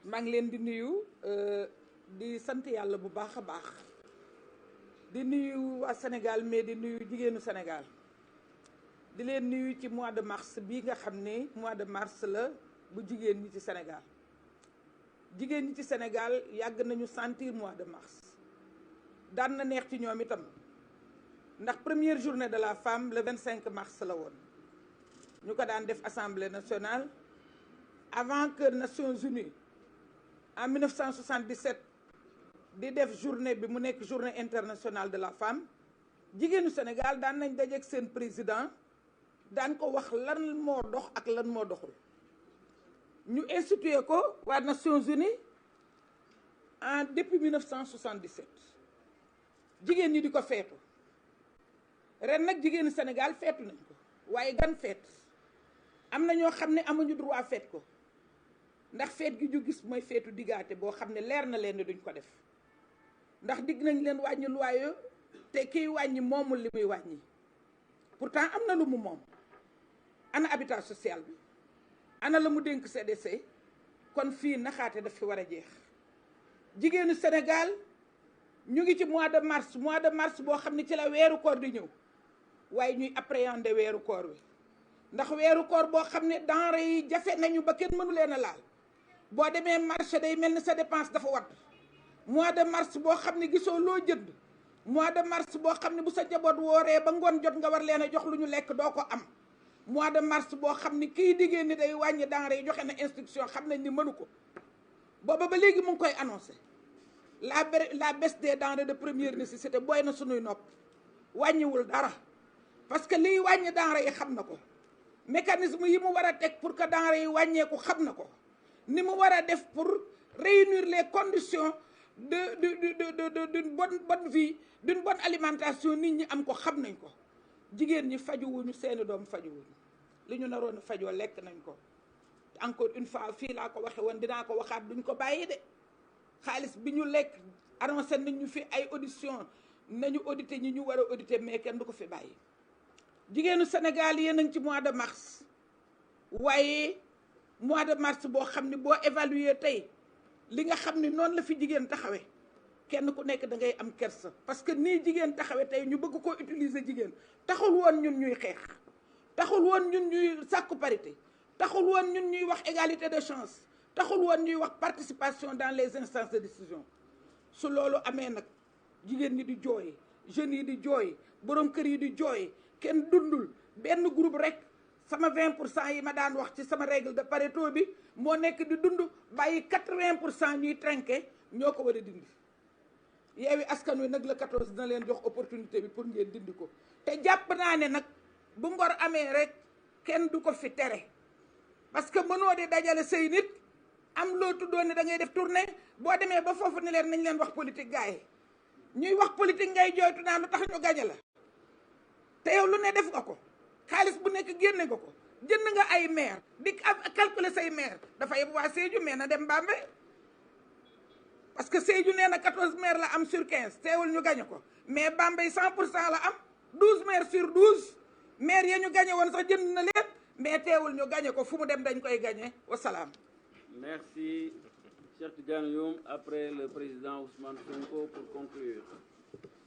maa ngi leen di nuyu di sant yàlla bu baax a baax di nuyu waa Sénégal mais di nuyu jigéenu Sénégal di leen nuyu ci mois de mars bii nga xam ne mois de mars la bu jigéen ñi ci Sénégal jigéen ñi ci Sénégal yàgg nañu sentir mois de mars daan na neex ci ñoom itam ndax première journée de la femme le 25 mars la woon ñu ko daan def assemblée nationale avant que Nations Unies en 1977 di def journée bi mu nekk journée internationale de la femme jigéenu Sénégal daan nañ dajeek seen président daan ko wax lan moo dox ak lan moo doxul ñu institué ko waa Nations Unies en depuis 1977 jigéen ñi di ko feetu ren nag jigéenu Sénégal feetu nañ ko waaye gan feet am na ñoo xam ne amuñu droit feet ko ndax feet gi ñu gis mooy feetu diggaate boo xam ne leer na leen ne duñ ko def ndax digg nañ leen wàññi luwaayo te kiy wàññi moomul li muy wàññi pourtant am na lu mu moom ana habitat social bi ana la mu dénk CDC kon fii naxaate daf fi war a jeex jigéenu Sénégal ñu ngi ci mois de mars boo xam ne ci la weeru koor di ñëw waaye ñuy appréhender weeru koor wi ndax weeru koor boo xam ne denrée yi jafe nañu ba kenn mënu leen a laal boo demee marché day mel ni sa dépense dafa wat mois de mars boo xam ne gisoo loo jënd mois de mars boo xam ne bu sa njaboot wooree ba ngoon jot nga war leen a jox lu ñu lekk doo ko am mois de mars boo xam ne kii diggée ni day wàññi denrée yi joxe na instruction xam nañ ni mënu ko booba ba léegi mu ngi koy annoncé la baisse des denrées de première nécessité booy na sunuy nopp wàññiwul dara parce que liy wàññi denrée yi xam na ko mécanisme yi mu war a teg pour que denrée yi wàññeeku xam na ko ni mu war a def pour réunir les conditions d'une bonne vie d'une bonne alimentation nit ñi am ko xam nañ ko jigéen ñi fajuwuñu seeni doom fajuwuñu li ñu naroon a fajoo lekk nañ ko encore une fois fii laa ko waxe woon dinaa ko waxaat duñ ko bàyyi de xaalis bi ñu lekk annoncé nañ ñu fi ay audition nañu audité ñi ñu war a audité mais kenn du ko fi bàyyi jigéenu Sénégal yéen a ngi ci mois de mars waaye mois de mars boo xam ne boo évaluer tey li nga xam ne noonu la fi jigéen taxawee kenn ku nekk da ngay am kersa parce que nii jigéen taxawee tey ñu bëgg koo utiliser jigéen taxul woon ñun ñuy xeex taxul woon ñun ñuy sàkku parité taxul woon ñun ñuy wax égalité de chance taxul woon ñuy wax participation dans les instances de décision su loolu amee nag jigéen ñi di jooy jeunes yi di jooy borom kër yi di jooy kenn dundul benn groupe rek sama 20% yi ma daan wax ci sama règle de Pareto bi moo nekk di dund bàyyi 80% ñuy trinqué ñoo ko war a dindi Yewwi Askan Wi nag la 14 dina leen jox opportunité bi pour ngeen dindi ko te jàpp naa ne nag bu ngor amee rek kenn du ko fi tere parce que mënoo di dajale say nit am loo tuddoon ne da ngay def tournée boo demee ba foofu ne leen nañ leen wax politique gars yi ñuy wax politique ngay jooytu naa lu tax ñu gañe la te yow lu ne def nga ko xaalis bu nekk génne nga ko jënd nga ay maire di calculer say maire dafa yeb waa Sédhiou mais na dem Bambey parce que Sédhiou nee na 14 maire la am sur 15 teewul ñu gañe ko mais Bambey 100% la am 12 maire sur 12 maire ya ñu gañe woon sax jënd na leen mais teewul ñu gañe ko fu mu dem dañ koy gañe wasalaam. Merci Cheikh Tidiane Youm. Après le président Ousmane Sonko pour conclure.